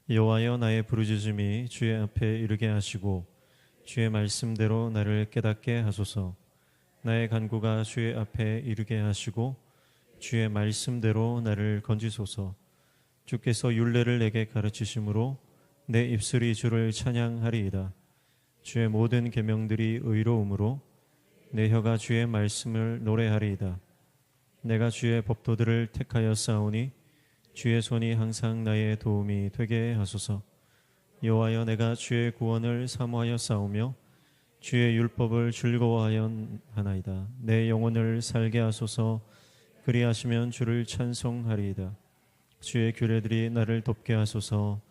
여호와여, 나의 부르짖음이 주의 앞에 이르게 하시고 주의 말씀대로 나를 깨닫게 하소서. 나의 간구가 주의 앞에 이르게 하시고 주의 말씀대로 나를 건지소서. 주께서 율례를 내게 가르치심으로 내 입술이 주를 찬양하리이다. 주의 모든 계명들이 의로우므로 내 혀가 주의 말씀을 노래하리이다. 내가 주의 법도들을 택하여 싸우니 주의 손이 항상 나의 도움이 되게 하소서. 여호와여, 내가 주의 구원을 사모하여 싸우며 주의 율법을 즐거워하여 하나이다. 내 영혼을 살게 하소서. 그리하시면 주를 찬송하리이다. 주의 규례들이 나를 돕게 하소서.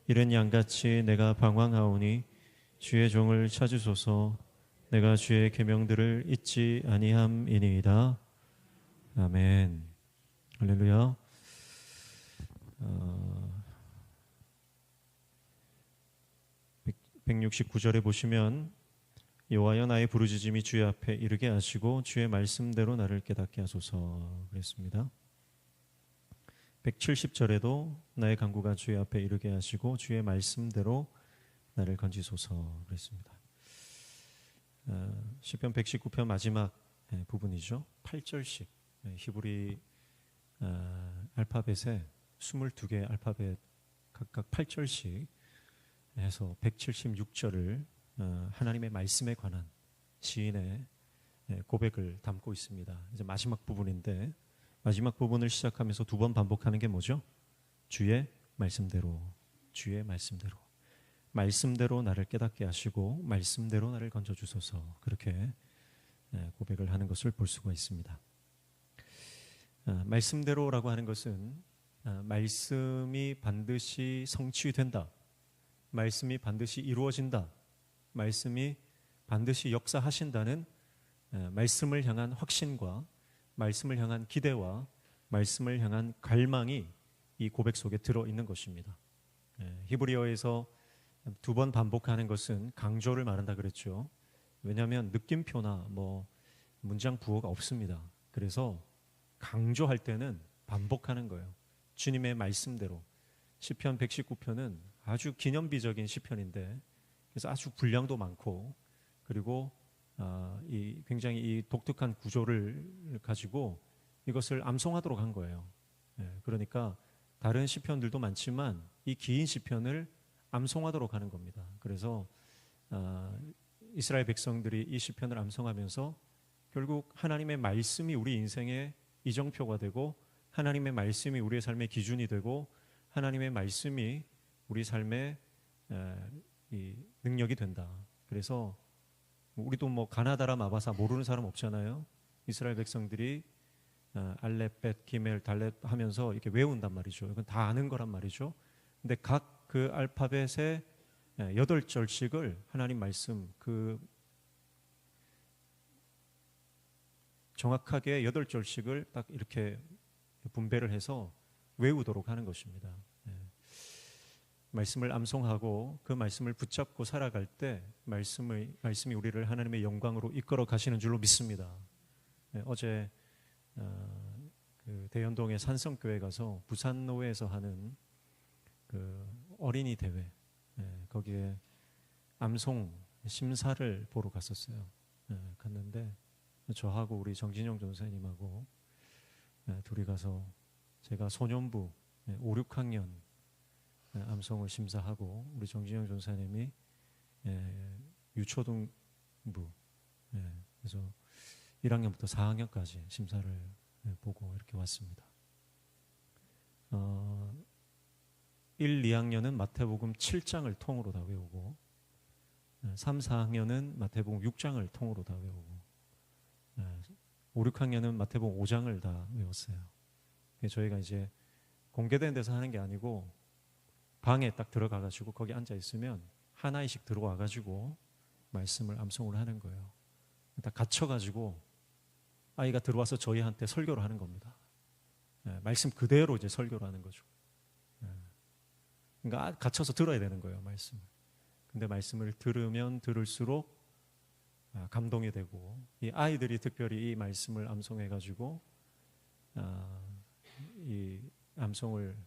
이른 양같이 내가 방황하오니 주의 종을 찾으소서. 내가 주의 계명들을 잊지 아니함이니이다. 아멘. 할렐루야. 169절에 보시면 여호와여, 나의 부르짖음이 주의 앞에 이르게 하시고 주의 말씀대로 나를 깨닫게 하소서 그랬습니다. 170절에도 나의 간구가 주의 앞에 이르게 하시고 주의 말씀대로 나를 건지소서 그랬습니다. 시편 119편 마지막 부분이죠. 8절씩 히브리 알파벳에 22개 알파벳 각각 8절씩 해서 176절을 하나님의 말씀에 관한 시인의 고백을 담고 있습니다. 이제 마지막 부분인데, 마지막 부분을 시작하면서 두 번 반복하는 게 뭐죠? 주의 말씀대로, 주의 말씀대로, 말씀대로 나를 깨닫게 하시고 말씀대로 나를 건져주소서, 그렇게 고백을 하는 것을 볼 수가 있습니다. 말씀대로라고 하는 것은 말씀이 반드시 성취된다, 말씀이 반드시 이루어진다, 말씀이 반드시 역사하신다는 말씀을 향한 확신과 말씀을 향한 기대와 말씀을 향한 갈망이 이 고백 속에 들어있는 것입니다. 히브리어에서 두 번 반복하는 것은 강조를 말한다 그랬죠. 왜냐하면 느낌표나 문장 부호가 없습니다. 그래서 강조할 때는 반복하는 거예요. 주님의 말씀대로. 시편 119편은 아주 기념비적인 시편인데, 그래서 아주 분량도 많고, 그리고 굉장히 이 독특한 구조를 가지고 이것을 암송하도록 한 거예요. 그러니까 다른 시편들도 많지만 이 긴 시편을 암송하도록 하는 겁니다. 그래서 이스라엘 백성들이 이 시편을 암송하면서 결국 하나님의 말씀이 우리 인생의 이정표가 되고, 하나님의 말씀이 우리의 삶의 기준이 되고, 하나님의 말씀이 우리 삶의 이 능력이 된다. 그래서 우리도 가나다라 마바사 모르는 사람 없잖아요. 이스라엘 백성들이 알렙, 벳, 기멜, 달렙 하면서 이렇게 외운단 말이죠. 이건 다 아는 거란 말이죠. 근데 각 그 알파벳의 8절씩을 하나님 말씀 정확하게 8절씩을 딱 이렇게 분배를 해서 외우도록 하는 것입니다. 말씀을 암송하고 그 말씀을 붙잡고 살아갈 때 말씀이 우리를 하나님의 영광으로 이끌어 가시는 줄로 믿습니다. 어제 그 대연동의 산성교회 가서 부산노회에서 하는 그 어린이 대회, 거기에 암송 심사를 보러 갔었어요. 갔는데 저하고 우리 정진영 전사님하고 둘이 가서 제가 소년부 5, 6학년 암송을 심사하고, 우리 정진영 전사님이 유초등부, 그래서 1학년부터 4학년까지 심사를 보고 이렇게 왔습니다. 1, 2학년은 마태복음 7장을 통으로 다 외우고, 3, 4학년은 마태복음 6장을 통으로 다 외우고, 5, 6학년은 마태복음 5장을 다 외웠어요. 저희가 이제 공개된 데서 하는 게 아니고 방에 딱 들어가가지고 거기 앉아 있으면 하나씩 들어와가지고 말씀을 암송을 하는 거예요. 딱 갇혀가지고 아이가 들어와서 저희한테 설교를 하는 겁니다. 말씀 그대로 이제 설교를 하는 거죠. 그러니까 갇혀서 들어야 되는 거예요, 말씀을. 근데 말씀을 들으면 들을수록 감동이 되고, 이 아이들이 특별히 이 말씀을 암송해가지고 이 암송을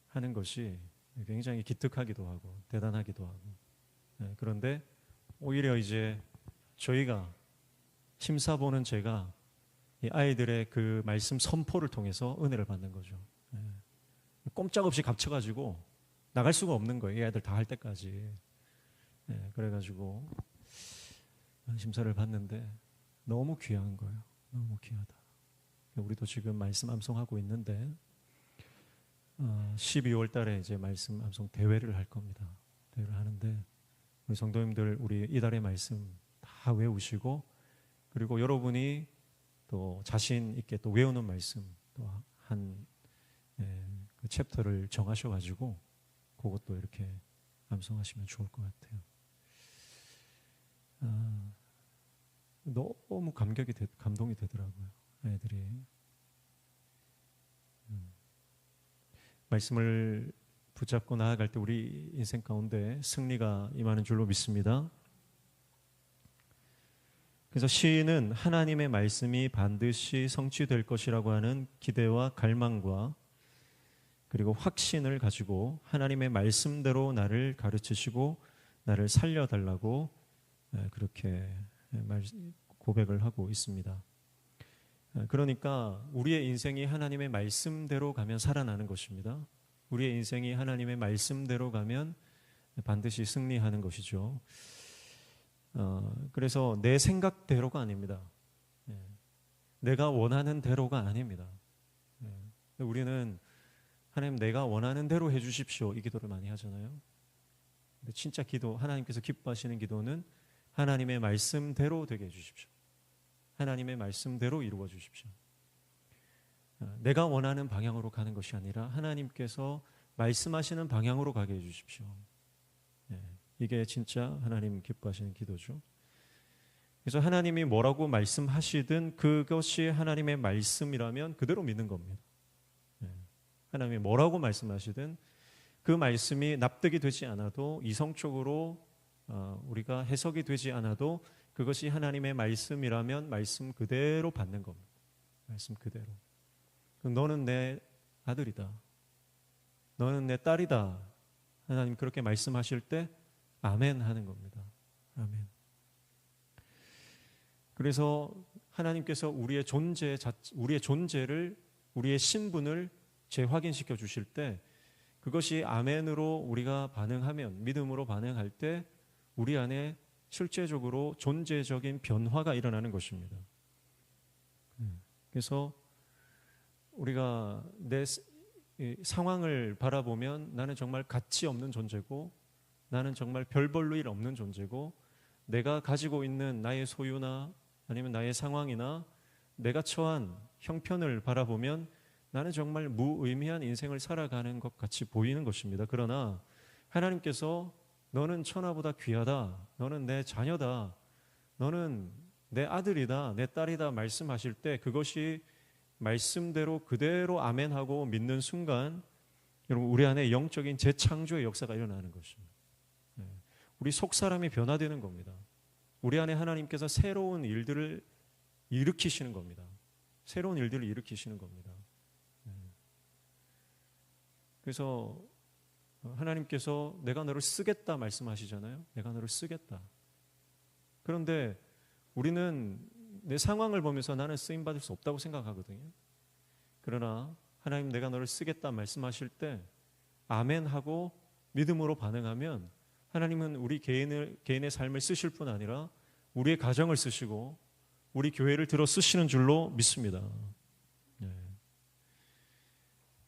하는 것이 굉장히 기특하기도 하고 대단하기도 하고. 그런데 오히려 이제 저희가 심사보는 제가 이 아이들의 그 말씀 선포를 통해서 은혜를 받는 거죠. 꼼짝없이 갇혀가지고 나갈 수가 없는 거예요. 이 아이들 다 할 때까지. 그래가지고 심사를 받는데 너무 귀한 거예요. 너무 귀하다. 우리도 지금 말씀 암송하고 있는데 12월 달에 이제 말씀 암송 대회를 할 겁니다. 대회를 하는데 우리 성도님들 우리 이달의 말씀 다 외우시고 그리고 여러분이 또 자신 있게 또 외우는 말씀 또 한 그 챕터를 정하셔가지고 그것도 이렇게 암송하시면 좋을 것 같아요. 너무 감동이 되더라고요. 애들이 말씀을 붙잡고 나아갈 때 우리 인생 가운데 승리가 임하는 줄로 믿습니다. 그래서 시인은 하나님의 말씀이 반드시 성취될 것이라고 하는 기대와 갈망과 그리고 확신을 가지고 하나님의 말씀대로 나를 가르치시고 나를 살려달라고 그렇게 고백을 하고 있습니다. 그러니까 우리의 인생이 하나님의 말씀대로 가면 살아나는 것입니다. 우리의 인생이 하나님의 말씀대로 가면 반드시 승리하는 것이죠. 그래서 내 생각대로가 아닙니다. 내가 원하는 대로가 아닙니다. 우리는 하나님 내가 원하는 대로 해주십시오 이 기도를 많이 하잖아요. 근데 진짜 기도 하나님께서 기뻐하시는 기도는 하나님의 말씀대로 되게 해주십시오. 하나님의 말씀대로 이루어 주십시오. 내가 원하는 방향으로 가는 것이 아니라 하나님께서 말씀하시는 방향으로 가게 해주십시오. 이게 진짜 하나님 기뻐하시는 기도죠. 그래서 하나님이 뭐라고 말씀하시든 그것이 하나님의 말씀이라면 그대로 믿는 겁니다. 하나님이 뭐라고 말씀하시든 그 말씀이 납득이 되지 않아도 이성적으로 우리가 해석이 되지 않아도 그것이 하나님의 말씀이라면 말씀 그대로 받는 겁니다. 말씀 그대로. 너는 내 아들이다. 너는 내 딸이다. 하나님 그렇게 말씀하실 때 아멘 하는 겁니다. 아멘. 그래서 하나님께서 우리의 존재를 우리의 신분을 재확인시켜 주실 때 그것이 아멘으로 우리가 반응하면 믿음으로 반응할 때 우리 안에 실제적으로 존재적인 변화가 일어나는 것입니다. 그래서 우리가 내 상황을 바라보면 나는 정말 가치 없는 존재고 나는 정말 별 볼 일 없는 존재고 내가 가지고 있는 나의 소유나 아니면 나의 상황이나 내가 처한 형편을 바라보면 나는 정말 무의미한 인생을 살아가는 것 같이 보이는 것입니다. 그러나 하나님께서 너는 천하보다 귀하다. 너는 내 자녀다. 너는 내 아들이다. 내 딸이다. 말씀하실 때 그것이 말씀대로 그대로 아멘하고 믿는 순간 여러분 우리 안에 영적인 재창조의 역사가 일어나는 것입니다. 우리 속사람이 변화되는 겁니다. 우리 안에 하나님께서 새로운 일들을 일으키시는 겁니다. 새로운 일들을 일으키시는 겁니다. 그래서 하나님께서 내가 너를 쓰겠다 말씀하시잖아요. 내가 너를 쓰겠다. 그런데 우리는 내 상황을 보면서 나는 쓰임받을 수 없다고 생각하거든요. 그러나 하나님 내가 너를 쓰겠다 말씀하실 때 아멘하고 믿음으로 반응하면 하나님은 우리 개인의 삶을 쓰실 뿐 아니라 우리의 가정을 쓰시고 우리 교회를 들어 쓰시는 줄로 믿습니다.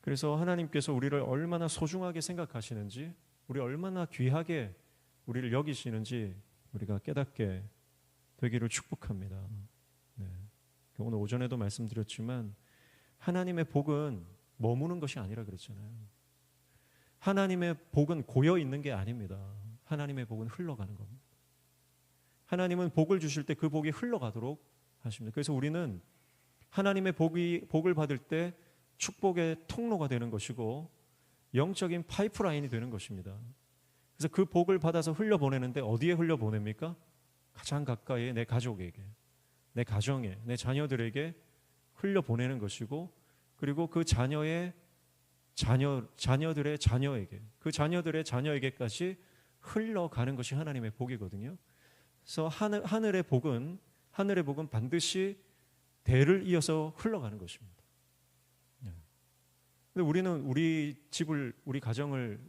그래서 하나님께서 우리를 얼마나 소중하게 생각하시는지 우리 얼마나 귀하게 우리를 여기시는지 우리가 깨닫게 되기를 축복합니다. 오늘 오전에도 말씀드렸지만 하나님의 복은 머무는 것이 아니라 그랬잖아요. 하나님의 복은 고여 있는 게 아닙니다. 하나님의 복은 흘러가는 겁니다. 하나님은 복을 주실 때 그 복이 흘러가도록 하십니다. 그래서 우리는 하나님의 복을 받을 때 축복의 통로가 되는 것이고 영적인 파이프라인이 되는 것입니다. 그래서 그 복을 받아서 흘려보내는데 어디에 흘려보냅니까? 가장 가까이의 내 가족에게, 내 가정에, 내 자녀들에게 흘려보내는 것이고 그리고 그 자녀의 자녀들의 자녀에게, 그 자녀들의 자녀에게까지 흘러가는 것이 하나님의 복이거든요. 그래서 하늘의 복은 반드시 대를 이어서 흘러가는 것입니다. 근데 우리는 우리 가정을,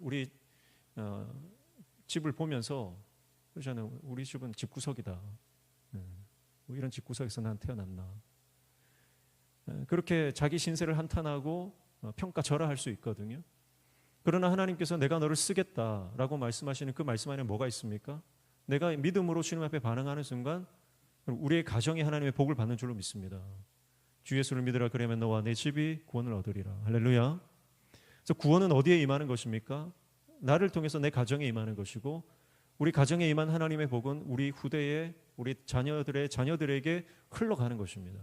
집을 보면서 그러잖아요. 우리 집은 집구석이다. 뭐 이런 집구석에서 난 태어났나. 그렇게 자기 신세를 한탄하고 평가절하할 수 있거든요. 그러나 하나님께서 내가 너를 쓰겠다라고 말씀하시는 그 말씀 안에 뭐가 있습니까? 내가 믿음으로 주님 앞에 반응하는 순간 우리의 가정이 하나님의 복을 받는 줄로 믿습니다. 주 예수를 믿으라 그러면 너와 내 집이 구원을 얻으리라. 할렐루야. 그래서 구원은 어디에 임하는 것입니까? 나를 통해서 내 가정에 임하는 것이고, 우리 가정에 임한 하나님의 복은 우리 후대에 우리 자녀들에게 흘러가는 것입니다.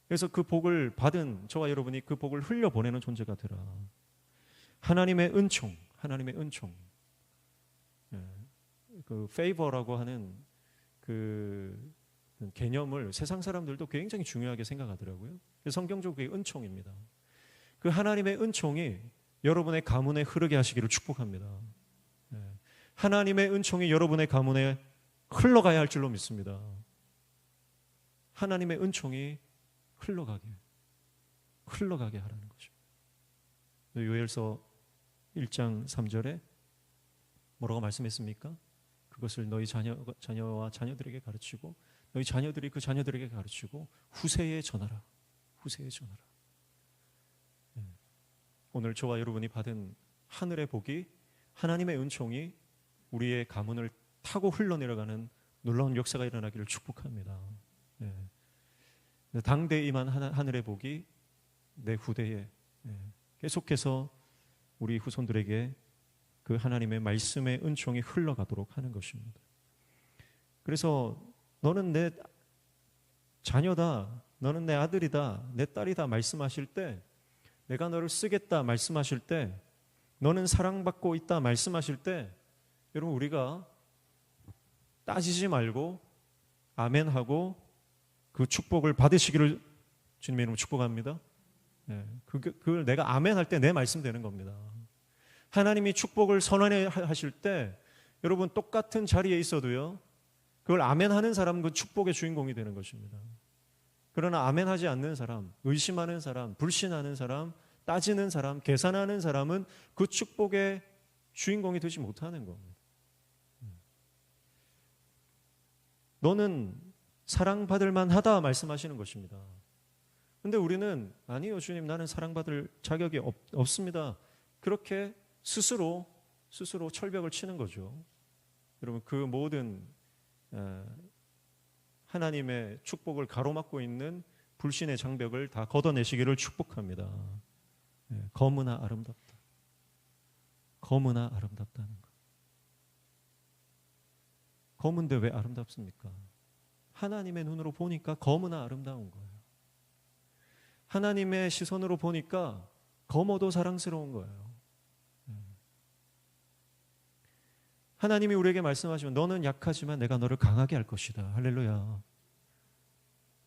그래서 그 복을 받은 저와 여러분이 그 복을 흘려보내는 존재가 되라. 하나님의 은총. 그 favor라고 하는 그 개념을 세상 사람들도 굉장히 중요하게 생각하더라고요. 성경적으로 그게 은총입니다. 그 하나님의 은총이 여러분의 가문에 흐르게 하시기를 축복합니다. 하나님의 은총이 여러분의 가문에 흘러가야 할 줄로 믿습니다. 하나님의 은총이 흘러가게 하라는 거죠. 요엘서 1장 3절에 뭐라고 말씀했습니까? 그것을 너희 자녀와 자녀들에게 가르치고 너희 자녀들이 그 자녀들에게 가르치고 후세에 전하라. 오늘 저와 여러분이 받은 하늘의 복이, 하나님의 은총이 우리의 가문을 타고 흘러내려가는 놀라운 역사가 일어나기를 축복합니다. 당대에 임한 하늘의 복이 내 후대에 계속해서 우리 후손들에게 그 하나님의 말씀의 은총이 흘러가도록 하는 것입니다. 그래서 너는 내 자녀다, 너는 내 아들이다, 내 딸이다 말씀하실 때, 내가 너를 쓰겠다 말씀하실 때, 너는 사랑받고 있다 말씀하실 때, 여러분 우리가 따지지 말고 아멘하고 그 축복을 받으시기를 주님의 이름으로 축복합니다. 그걸 내가 아멘할 때 내 말씀 되는 겁니다. 하나님이 축복을 선언하실 때 여러분 똑같은 자리에 있어도요, 그걸 아멘하는 사람은 그 축복의 주인공이 되는 것입니다. 그러나 아멘하지 않는 사람, 의심하는 사람, 불신하는 사람, 따지는 사람, 계산하는 사람은 그 축복의 주인공이 되지 못하는 겁니다. 너는 사랑받을 만하다 말씀하시는 것입니다. 그런데 우리는 아니요 주님, 나는 사랑받을 자격이 없습니다. 그렇게 스스로 철벽을 치는 거죠. 여러분 그 모든 하나님의 축복을 가로막고 있는 불신의 장벽을 다 걷어내시기를 축복합니다. 검으나 아름답다. 검으나 아름답다는 것. 검은데 왜 아름답습니까? 하나님의 눈으로 보니까 검으나 아름다운 거예요. 하나님의 시선으로 보니까 검어도 사랑스러운 거예요. 하나님이 우리에게 말씀하시면 너는 약하지만 내가 너를 강하게 할 것이다. 할렐루야.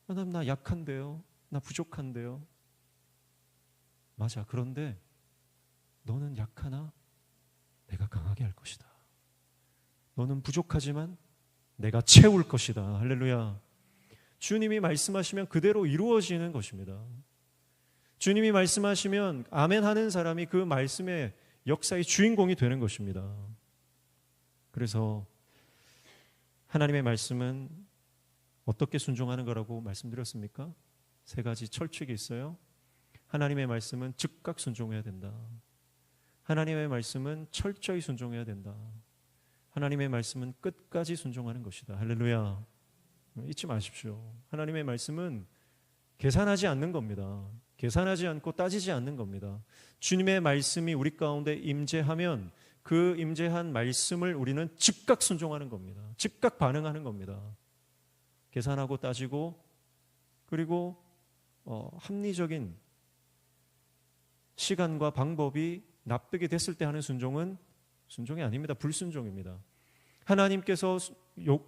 하나님 나 약한데요. 나 부족한데요. 맞아. 그런데 너는 약하나 내가 강하게 할 것이다. 너는 부족하지만 내가 채울 것이다. 할렐루야. 주님이 말씀하시면 그대로 이루어지는 것입니다. 주님이 말씀하시면 아멘 하는 사람이 그 말씀의 역사의 주인공이 되는 것입니다. 그래서 하나님의 말씀은 어떻게 순종하는 거라고 말씀드렸습니까? 3가지 철칙이 있어요. 하나님의 말씀은 즉각 순종해야 된다. 하나님의 말씀은 철저히 순종해야 된다. 하나님의 말씀은 끝까지 순종하는 것이다. 할렐루야. 잊지 마십시오. 하나님의 말씀은 계산하지 않는 겁니다. 계산하지 않고 따지지 않는 겁니다. 주님의 말씀이 우리 가운데 임재하면 그 임재한 말씀을 우리는 즉각 순종하는 겁니다. 즉각 반응하는 겁니다. 계산하고 따지고 그리고 합리적인 시간과 방법이 납득이 됐을 때 하는 순종은 순종이 아닙니다. 불순종입니다. 하나님께서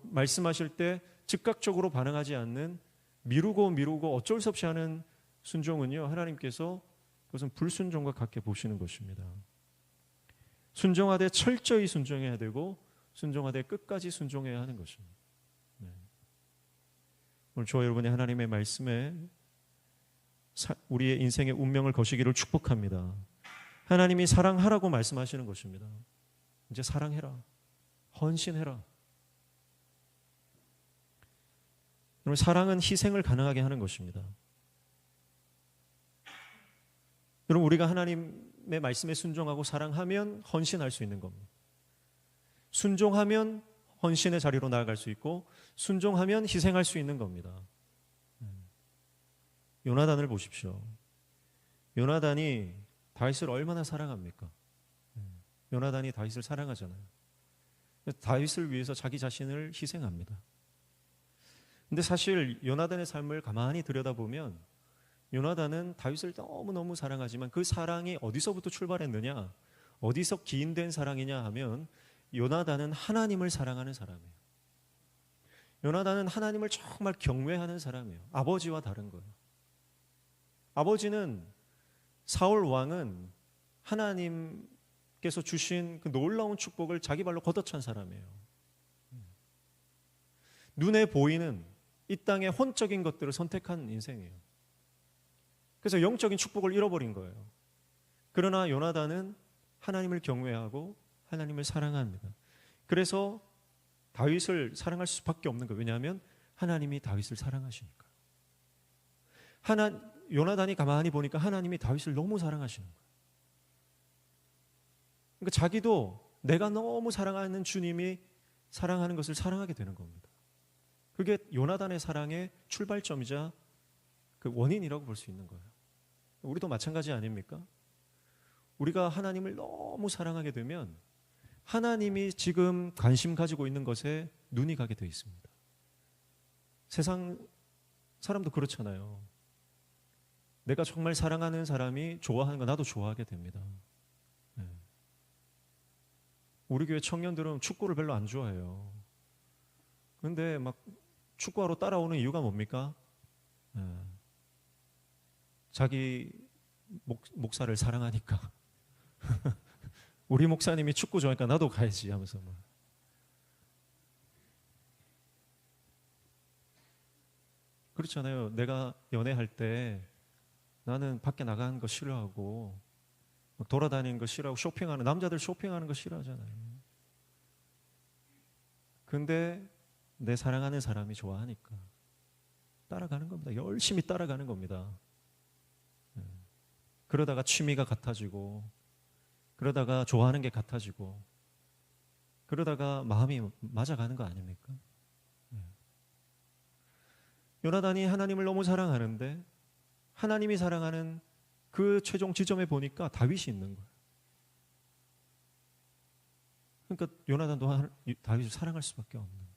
말씀하실 때 즉각적으로 반응하지 않는 미루고 어쩔 수 없이 하는 순종은요, 하나님께서 그것은 불순종과 같게 보시는 것입니다. 순종하되 철저히 순종해야 되고 순종하되 끝까지 순종해야 하는 것입니다. 네. 오늘 저와 여러분이 하나님의 말씀에 우리의 인생의 운명을 거시기를 축복합니다. 하나님이 사랑하라고 말씀하시는 것입니다. 이제 사랑해라. 헌신해라. 여러분, 사랑은 희생을 가능하게 하는 것입니다. 여러분, 우리가 하나님의 말씀에 순종하고 사랑하면 헌신할 수 있는 겁니다. 순종하면 헌신의 자리로 나아갈 수 있고 순종하면 희생할 수 있는 겁니다. 요나단을 보십시오. 요나단이 다윗을 얼마나 사랑합니까? 요나단이 다윗을 사랑하잖아요. 다윗을 위해서 자기 자신을 희생합니다. 근데 사실 요나단의 삶을 가만히 들여다보면 요나단은 다윗을 너무너무 사랑하지만 그 사랑이 어디서부터 출발했느냐, 어디서 기인된 사랑이냐 하면 요나단은 하나님을 사랑하는 사람이에요. 요나단은 하나님을 정말 경외하는 사람이에요. 아버지와 다른 거예요. 아버지는 사울 왕은 하나님께서 주신 그 놀라운 축복을 자기 발로 걷어찬 사람이에요. 눈에 보이는 이 땅의 혼적인 것들을 선택한 인생이에요. 그래서 영적인 축복을 잃어버린 거예요. 그러나 요나단은 하나님을 경외하고 하나님을 사랑합니다. 그래서 다윗을 사랑할 수밖에 없는 거예요. 왜냐하면 하나님이 다윗을 사랑하시니까. 요나단이 가만히 보니까 하나님이 다윗을 너무 사랑하시는 거예요. 그러니까 자기도 내가 너무 사랑하는 주님이 사랑하는 것을 사랑하게 되는 겁니다. 그게 요나단의 사랑의 출발점이자 그 원인이라고 볼 수 있는 거예요. 우리도 마찬가지 아닙니까? 우리가 하나님을 너무 사랑하게 되면 하나님이 지금 관심 가지고 있는 것에 눈이 가게 되어 있습니다. 세상 사람도 그렇잖아요. 내가 정말 사랑하는 사람이 좋아하는 거 나도 좋아하게 됩니다. 네. 우리 교회 청년들은 축구를 별로 안 좋아해요. 그런데 막 축구하러 따라오는 이유가 뭡니까? 네. 자기 목사를 사랑하니까. 우리 목사님이 축구 좋아하니까 나도 가야지 하면서 막. 그렇잖아요. 내가 연애할 때 나는 밖에 나가는 거 싫어하고 돌아다니는 거 싫어하고 쇼핑하는 남자들 쇼핑하는 거 싫어하잖아요. 근데 내 사랑하는 사람이 좋아하니까 따라가는 겁니다. 열심히 따라가는 겁니다. 그러다가 취미가 같아지고 그러다가 좋아하는 게 같아지고 그러다가 마음이 맞아가는 거 아닙니까? 요나단이 하나님을 너무 사랑하는데 하나님이 사랑하는 그 최종 지점에 보니까 다윗이 있는 거예요. 그러니까 요나단도 다윗을 사랑할 수밖에 없는 거예요.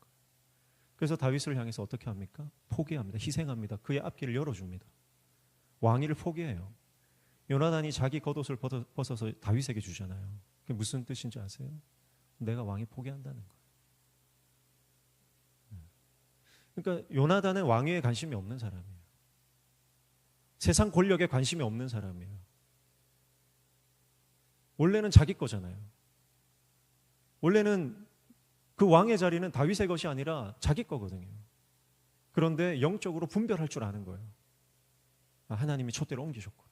그래서 다윗을 향해서 어떻게 합니까? 포기합니다. 희생합니다. 그의 앞길을 열어줍니다. 왕위를 포기해요. 요나단이 자기 겉옷을 벗어서 다윗에게 주잖아요. 그게 무슨 뜻인지 아세요? 내가 왕위 포기한다는 거예요. 그러니까 요나단은 왕위에 관심이 없는 사람이에요. 세상 권력에 관심이 없는 사람이에요. 원래는 자기 거잖아요. 원래는 그 왕의 자리는 다윗의 것이 아니라 자기 거거든요. 그런데 영적으로 분별할 줄 아는 거예요. 하나님이 촛대로 옮기셨구나.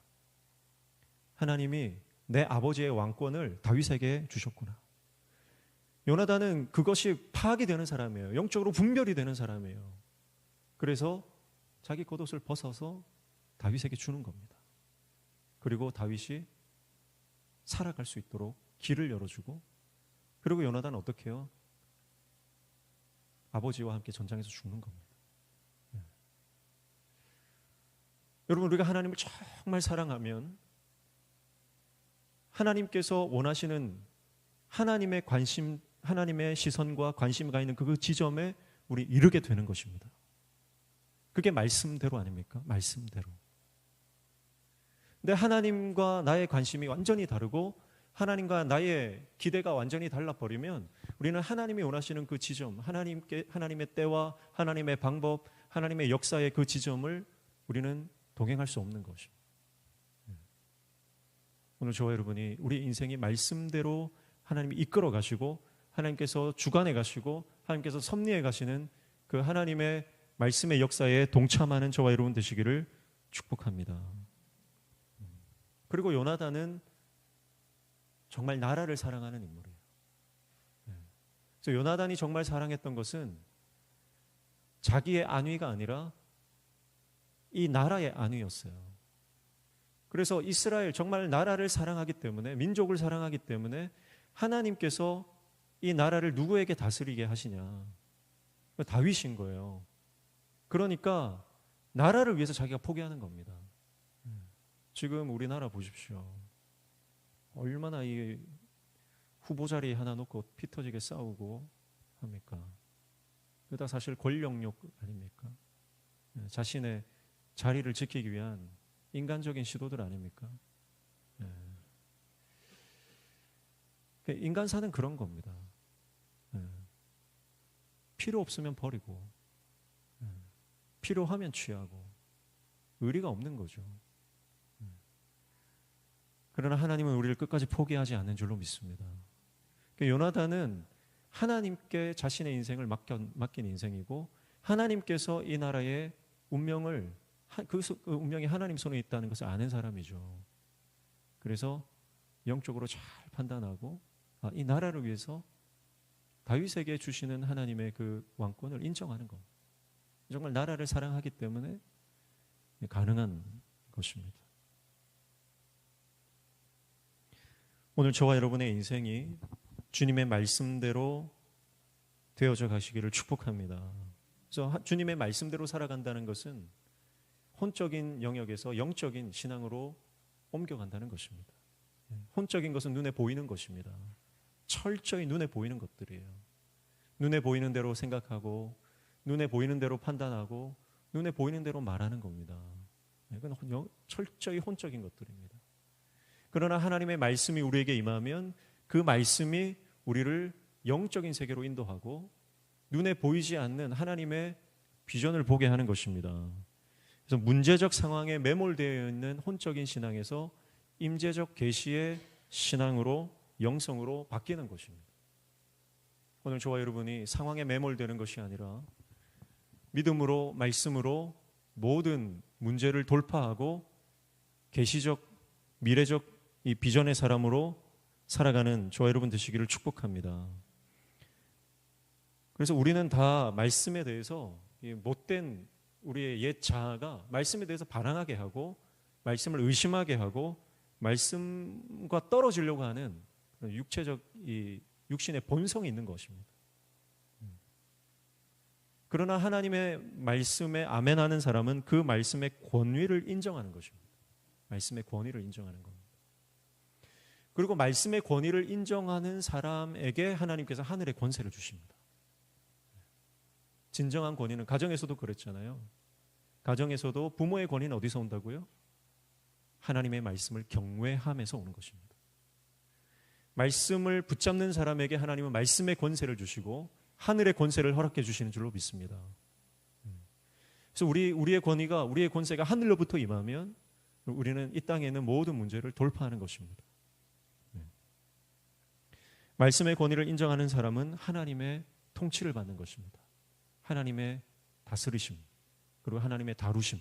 하나님이 내 아버지의 왕권을 다윗에게 주셨구나. 요나단은 그것이 파악이 되는 사람이에요. 영적으로 분별이 되는 사람이에요. 그래서 자기 겉옷을 벗어서 다윗에게 주는 겁니다. 그리고 다윗이 살아갈 수 있도록 길을 열어주고 그리고 요나단은 어떻게 해요? 아버지와 함께 전장에서 죽는 겁니다. 여러분, 우리가 하나님을 정말 사랑하면 하나님께서 원하시는 하나님의 관심, 하나님의 시선과 관심가 있는 그 지점에 우리 이르게 되는 것입니다. 그게 말씀대로 아닙니까? 말씀대로. 근데 하나님과 나의 관심이 완전히 다르고 하나님과 나의 기대가 완전히 달라버리면 우리는 하나님이 원하시는 그 지점, 하나님의 때와 하나님의 방법, 하나님의 역사의 그 지점을 우리는 동행할 수 없는 것입니다. 오늘 저와 여러분이 우리 인생이 말씀대로 하나님이 이끌어 가시고 하나님께서 주관해 가시고 하나님께서 섭리해 가시는 그 하나님의 말씀의 역사에 동참하는 저와 여러분 되시기를 축복합니다. 그리고 요나단은 정말 나라를 사랑하는 인물이에요. 그래서 요나단이 정말 사랑했던 것은 자기의 안위가 아니라 이 나라의 안위였어요. 그래서 이스라엘 정말 나라를 사랑하기 때문에 민족을 사랑하기 때문에 하나님께서 이 나라를 누구에게 다스리게 하시냐? 다윗인 거예요. 그러니까 나라를 위해서 자기가 포기하는 겁니다. 지금 우리나라 보십시오. 얼마나 이 후보 자리 하나 놓고 피 터지게 싸우고 합니까? 그다 사실 권력욕 아닙니까? 자신의 자리를 지키기 위한 인간적인 시도들 아닙니까? 인간사는 그런 겁니다. 필요 없으면 버리고 필요하면 취하고 의리가 없는 거죠. 그러나 하나님은 우리를 끝까지 포기하지 않는 줄로 믿습니다. 요나단은 하나님께 자신의 인생을 맡긴 인생이고 하나님께서 이 나라의 운명을 그 운명이 하나님 손에 있다는 것을 아는 사람이죠. 그래서 영적으로 잘 판단하고 이 나라를 위해서 다윗에게 주시는 하나님의 그 왕권을 인정하는 것. 정말 나라를 사랑하기 때문에 가능한 것입니다. 오늘 저와 여러분의 인생이 주님의 말씀대로 되어져 가시기를 축복합니다. 그래서 주님의 말씀대로 살아간다는 것은 혼적인 영역에서 영적인 신앙으로 옮겨간다는 것입니다. 혼적인 것은 눈에 보이는 것입니다. 철저히 눈에 보이는 것들이에요. 눈에 보이는 대로 생각하고 눈에 보이는 대로 판단하고 눈에 보이는 대로 말하는 겁니다. 이건 철저히 혼적인 것들입니다. 그러나 하나님의 말씀이 우리에게 임하면 그 말씀이 우리를 영적인 세계로 인도하고 눈에 보이지 않는 하나님의 비전을 보게 하는 것입니다. 그래서 문제적 상황에 매몰되어 있는 혼적인 신앙에서 임재적 계시의 신앙으로 영성으로 바뀌는 것입니다. 오늘 저와 여러분이 상황에 매몰되는 것이 아니라 믿음으로 말씀으로 모든 문제를 돌파하고 계시적 미래적 이 비전의 사람으로 살아가는 저와 여러분 되시기를 축복합니다. 그래서 우리는 다 말씀에 대해서 못된 우리의 옛 자아가 말씀에 대해서 반항하게 하고 말씀을 의심하게 하고 말씀과 떨어지려고 하는 육체적 이 육신의 본성이 있는 것입니다. 그러나 하나님의 말씀에 아멘하는 사람은 그 말씀의 권위를 인정하는 것입니다. 말씀의 권위를 인정하는 겁니다. 그리고 말씀의 권위를 인정하는 사람에게 하나님께서 하늘의 권세를 주십니다. 진정한 권위는 가정에서도 그랬잖아요. 가정에서도 부모의 권위는 어디서 온다고요? 하나님의 말씀을 경외함에서 오는 것입니다. 말씀을 붙잡는 사람에게 하나님은 말씀의 권세를 주시고 하늘의 권세를 허락해 주시는 줄로 믿습니다. 그래서 우리의 권위가 우리의 권세가 하늘로부터 임하면 우리는 이 땅에 있는 모든 문제를 돌파하는 것입니다. 말씀의 권위를 인정하는 사람은 하나님의 통치를 받는 것입니다. 하나님의 다스리심 그리고 하나님의 다루심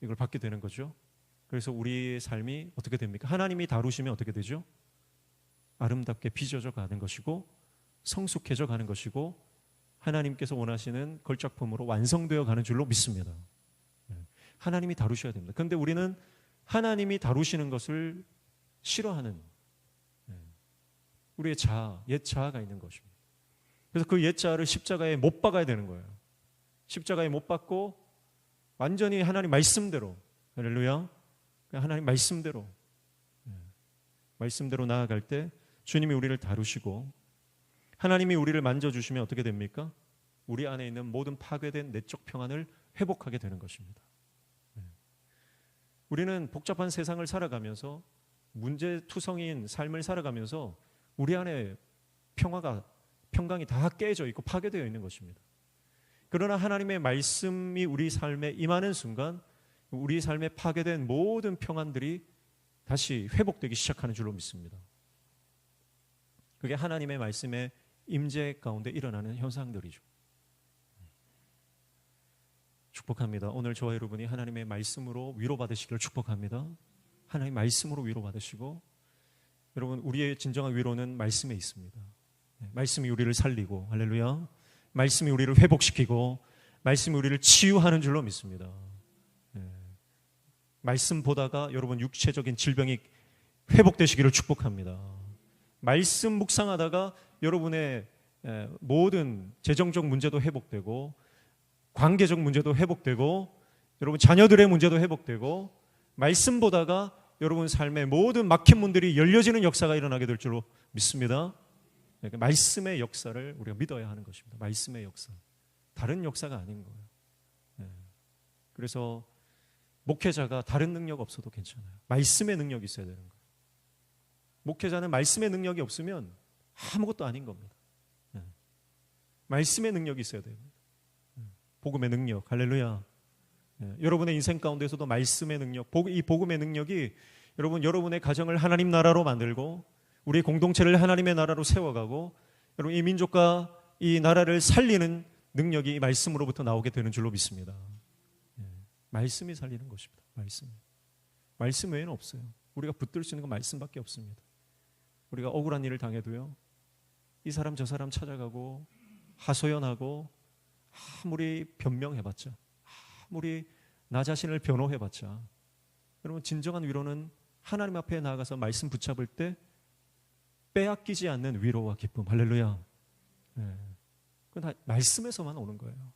이걸 받게 되는 거죠. 그래서 우리의 삶이 어떻게 됩니까? 하나님이 다루시면 어떻게 되죠? 아름답게 빚어져 가는 것이고 성숙해져 가는 것이고 하나님께서 원하시는 걸작품으로 완성되어 가는 줄로 믿습니다. 하나님이 다루셔야 됩니다. 그런데 우리는 하나님이 다루시는 것을 싫어하는 우리의 자아, 옛 자아가 있는 것입니다. 그래서 그 옛 자아를 십자가에 못 박아야 되는 거예요. 십자가에 못 박고 완전히 하나님 말씀대로 할렐루야 하나님 말씀대로 나아갈 때 주님이 우리를 다루시고 하나님이 우리를 만져주시면 어떻게 됩니까? 우리 안에 있는 모든 파괴된 내적 평안을 회복하게 되는 것입니다. 우리는 복잡한 세상을 살아가면서 문제투성인 삶을 살아가면서 우리 안에 평강이 다 깨져 있고 파괴되어 있는 것입니다. 그러나 하나님의 말씀이 우리 삶에 임하는 순간 우리 삶에 파괴된 모든 평안들이 다시 회복되기 시작하는 줄로 믿습니다. 그게 하나님의 말씀의 임재 가운데 일어나는 현상들이죠. 축복합니다. 오늘 저와 여러분이 하나님의 말씀으로 위로받으시기를 축복합니다. 하나님의 말씀으로 위로받으시고, 여러분, 우리의 진정한 위로는 말씀에 있습니다. 말씀이 우리를 살리고, 할렐루야, 말씀이 우리를 회복시키고 말씀이 우리를 치유하는 줄로 믿습니다. 말씀 보다가 여러분 육체적인 질병이 회복되시기를 축복합니다. 말씀 묵상하다가 여러분의 모든 재정적 문제도 회복되고, 관계적 문제도 회복되고, 여러분 자녀들의 문제도 회복되고, 말씀 보다가 여러분 삶의 모든 막힌 문들이 열려지는 역사가 일어나게 될 줄로 믿습니다. 말씀의 역사를 우리가 믿어야 하는 것입니다. 말씀의 역사, 다른 역사가 아닌 거예요. 그래서 목회자가 다른 능력 없어도 괜찮아요. 말씀의 능력이 있어야 되는 거예요. 목회자는 말씀의 능력이 없으면 아무것도 아닌 겁니다. 말씀의 능력이 있어야 돼요. 복음의 능력, 할렐루야. 여러분의 인생 가운데서도 말씀의 능력, 이 복음의 능력이 여러분의 가정을 하나님 나라로 만들고, 우리 공동체를 하나님의 나라로 세워가고, 여러분 이 민족과 이 나라를 살리는 능력이 이 말씀으로부터 나오게 되는 줄로 믿습니다. 말씀이 살리는 것입니다. 말씀 외에는 없어요. 우리가 붙들 수 있는 건 말씀밖에 없습니다. 우리가 억울한 일을 당해도요, 이 사람 저 사람 찾아가고 하소연하고 아무리 변명해봤자, 아무리 나 자신을 변호해봤자, 여러분 진정한 위로는 하나님 앞에 나아가서 말씀 붙잡을 때 빼앗기지 않는 위로와 기쁨, 할렐루야. 그건 다 말씀에서만 오는 거예요.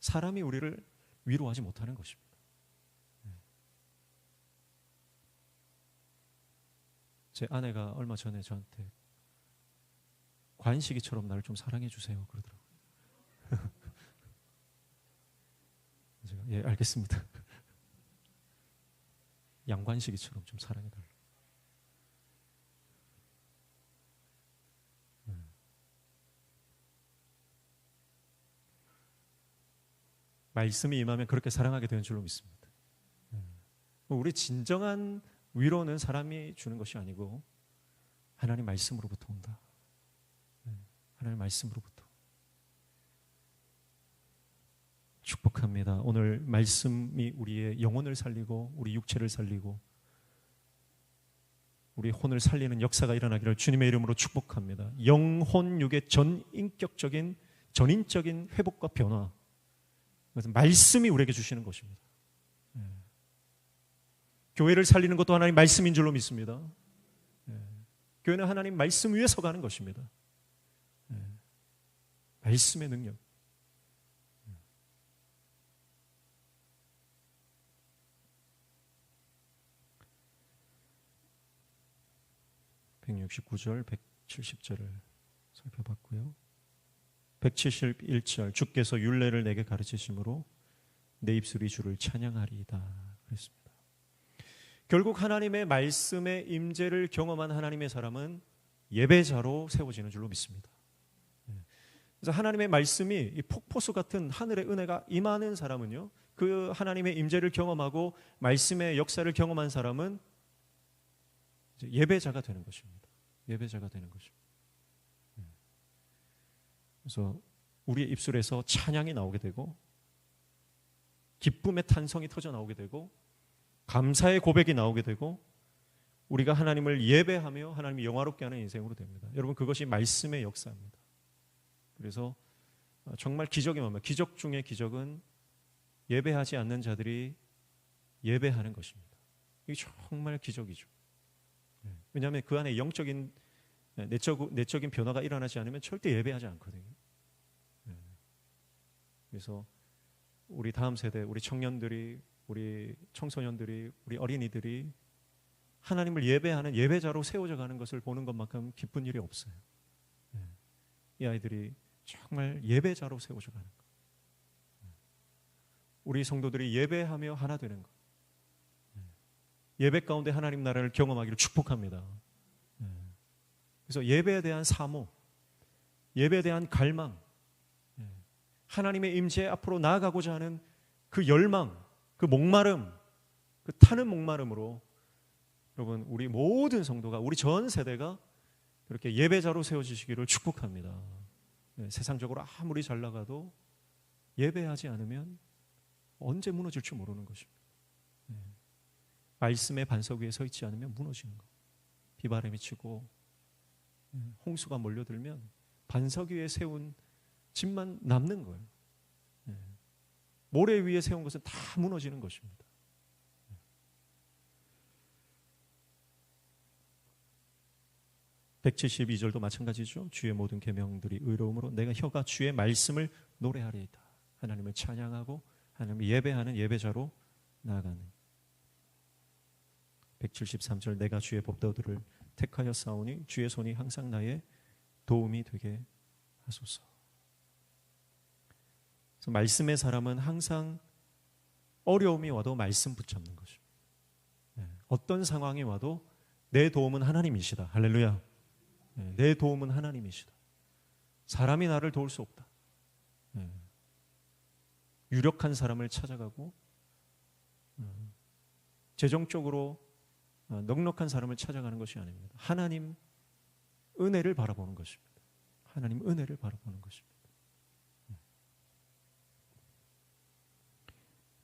사람이 우리를 위로하지 못하는 것입니다. 제 아내가 얼마 전에 저한테 관식이처럼 나를 좀 사랑해 주세요 그러더라고요. 제가 예 알겠습니다. 양관식이처럼 좀 사랑해 달라고. 말씀이 임하면 그렇게 사랑하게 되는 줄로 믿습니다. 우리 진정한 위로는 사람이 주는 것이 아니고 하나님 말씀으로부터 온다. 하나님 말씀으로부터. 축복합니다. 오늘 말씀이 우리의 영혼을 살리고 우리 육체를 살리고 우리 혼을 살리는 역사가 일어나기를 주님의 이름으로 축복합니다. 영혼 육의 전인격적인 전인적인 회복과 변화, 그것은 말씀이 우리에게 주시는 것입니다. 교회를 살리는 것도 하나님 말씀인 줄로 믿습니다. 교회는 하나님 말씀 위에 서가는 것입니다. 말씀의 능력. (169절) (170절을) 살펴봤고요. 171절 주께서 율례를 내게 가르치심으로 내 입술이 주를 찬양하리이다 그랬습니다. 결국 하나님의 말씀의 임재를 경험한 하나님의 사람은 예배자로 세워지는 줄로 믿습니다. 그래서 하나님의 말씀이 이 폭포수 같은 하늘의 은혜가 임하는 사람은요, 그 하나님의 임재를 경험하고 말씀의 역사를 경험한 사람은 이제 예배자가 되는 것입니다. 예배자가 되는 것입니다. 그래서 우리의 입술에서 찬양이 나오게 되고 기쁨의 탄성이 터져 나오게 되고 감사의 고백이 나오게 되고 우리가 하나님을 예배하며 하나님을 영화롭게 하는 인생으로 됩니다. 여러분 그것이 말씀의 역사입니다. 그래서 정말 기적이 뭡니까? 기적 중에 기적은 예배하지 않는 자들이 예배하는 것입니다. 이게 정말 기적이죠. 왜냐하면 그 안에 영적인 내적인 변화가 일어나지 않으면 절대 예배하지 않거든요. 그래서 우리 다음 세대, 우리 청년들이, 우리 청소년들이, 우리 어린이들이 하나님을 예배하는 예배자로 세워져 가는 것을 보는 것만큼 기쁜 일이 없어요. 이 아이들이 정말 예배자로 세워져 가는 것. 우리 성도들이 예배하며 하나 되는 것. 예배 가운데 하나님 나라를 경험하기를 축복합니다. 그래서 예배에 대한 사모, 예배에 대한 갈망, 하나님의 임재 앞으로 나아가고자 하는 그 열망, 그 목마름, 그 타는 목마름으로 여러분, 우리 모든 성도가, 우리 전 세대가 그렇게 예배자로 세워지시기를 축복합니다. 네, 세상적으로 아무리 잘 나가도 예배하지 않으면 언제 무너질지 모르는 것입니다. 네. 말씀의 반석 위에 서 있지 않으면 무너지는 것. 비바람이 치고 홍수가 몰려들면 반석 위에 세운 집만 남는 거예요. 네. 모래 위에 세운 것은 다 무너지는 것입니다. 172절도 마찬가지죠. 주의 모든 계명들이 의로움으로 내가 혀가 주의 말씀을 노래하리이다. 하나님을 찬양하고 하나님을 예배하는 예배자로 나아가는. 173절 내가 주의 법도들을 택하여 싸우니 주의 손이 항상 나의 도움이 되게 하소서. 그래서 말씀의 사람은 항상 어려움이 와도 말씀 붙잡는 것입니다. 어떤 상황이 와도 내 도움은 하나님이시다. 할렐루야. 내 도움은 하나님이시다. 사람이 나를 도울 수 없다. 유력한 사람을 찾아가고 재정적으로 넉넉한 사람을 찾아가는 것이 아닙니다. 하나님 은혜를 바라보는 것입니다. 하나님 은혜를 바라보는 것입니다.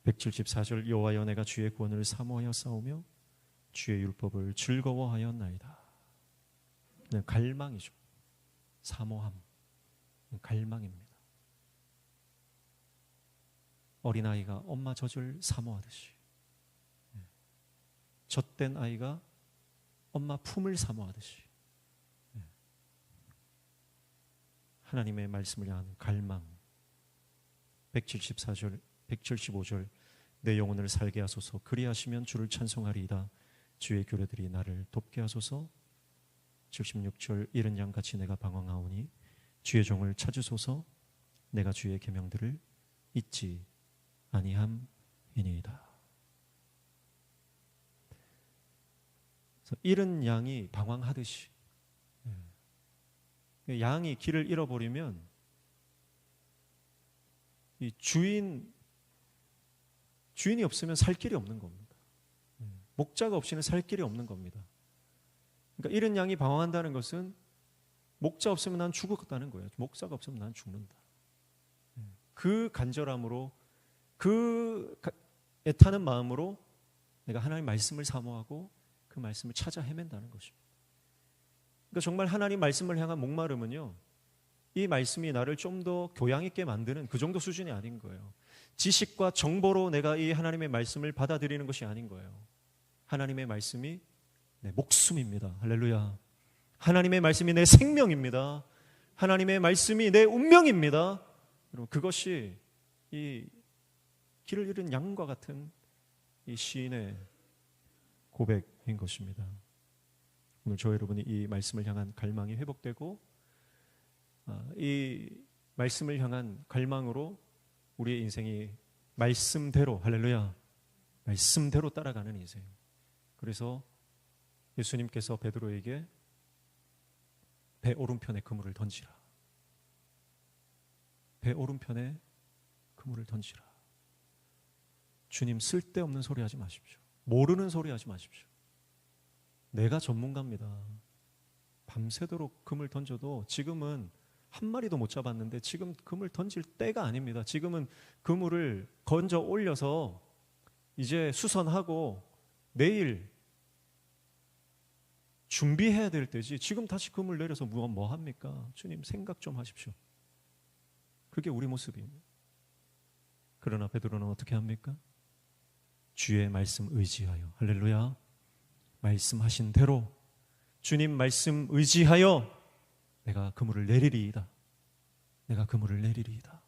174절 여호와여 내가 주의 구원을 사모하여 싸우며 주의 율법을 즐거워하였나이다. 갈망이죠. 사모함, 갈망입니다. 어린아이가 엄마 젖을 사모하듯이, 젖된 아이가 엄마 품을 사모하듯이 하나님의 말씀을 향한 갈망. 174절, 175절 내 영혼을 살게 하소서 그리하시면 주를 찬송하리이다. 주의 규례들이 나를 돕게 하소서. 76절 이른 양같이 내가 방황하오니 주의 종을 찾으소서. 내가 주의 계명들을 잊지 아니함이니이다. 이른 양이 방황하듯이, 양이 길을 잃어버리면 이 주인이 없으면 살 길이 없는 겁니다. 목자가 없이는 살 길이 없는 겁니다. 그러니까 이른 양이 방황한다는 것은 목자 없으면 난 죽었다는 거예요. 목자가 없으면 난 죽는다. 그 간절함으로, 그 애타는 마음으로 내가 하나님 말씀을 사모하고 그 말씀을 찾아 헤맨다는 것입니다. 그러니까 정말 하나님 말씀을 향한 목마름은요, 이 말씀이 나를 좀 더 교양 있게 만드는 그 정도 수준이 아닌 거예요. 지식과 정보로 내가 이 하나님의 말씀을 받아들이는 것이 아닌 거예요. 하나님의 말씀이 내 목숨입니다. 할렐루야. 하나님의 말씀이 내 생명입니다. 하나님의 말씀이 내 운명입니다. 여러분, 그것이 이 길을 잃은 양과 같은 이 시인의 고백인 것입니다. 오늘 저 여러분이 이 말씀을 향한 갈망이 회복되고 이 말씀을 향한 갈망으로 우리의 인생이 말씀대로, 할렐루야, 말씀대로 따라가는 인생. 그래서 예수님께서 베드로에게 배 오른편에 그물을 던지라. 배 오른편에 그물을 던지라. 주님 쓸데없는 소리 하지 마십시오. 모르는 소리 하지 마십시오. 내가 전문가입니다. 밤새도록 그물 던져도 지금은 한 마리도 못 잡았는데 지금 그물 던질 때가 아닙니다. 지금은 그물을 건져 올려서 이제 수선하고 내일 준비해야 될 때지 지금 다시 그물 내려서 뭐 합니까? 주님 생각 좀 하십시오. 그게 우리 모습입니다. 그러나 베드로는 어떻게 합니까? 주의 말씀 의지하여, 할렐루야, 말씀하신 대로 주님 말씀 의지하여 내가 그물을 내리리이다. 내가 그물을 내리리이다.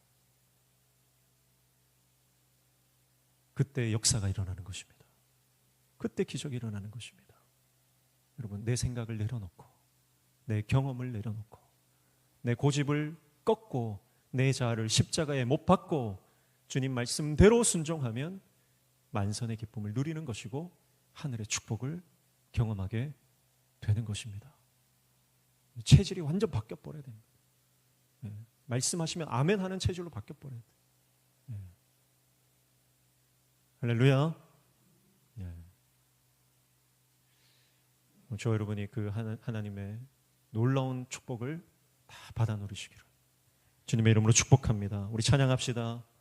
그때 역사가 일어나는 것입니다. 그때 기적이 일어나는 것입니다. 여러분, 내 생각을 내려놓고 내 경험을 내려놓고 내 고집을 꺾고 내 자아를 십자가에 못 박고 주님 말씀대로 순종하면 만선의 기쁨을 누리는 것이고 하늘의 축복을 경험하게 되는 것입니다. 체질이 완전 바뀌어버려야 됩니다. 말씀하시면 아멘 하는 체질로 바뀌어버려야 돼요. 할렐루야. 저와 여러분이 그 하나님의 놀라운 축복을 다 받아 누리시기를 주님의 이름으로 축복합니다. 우리 찬양합시다.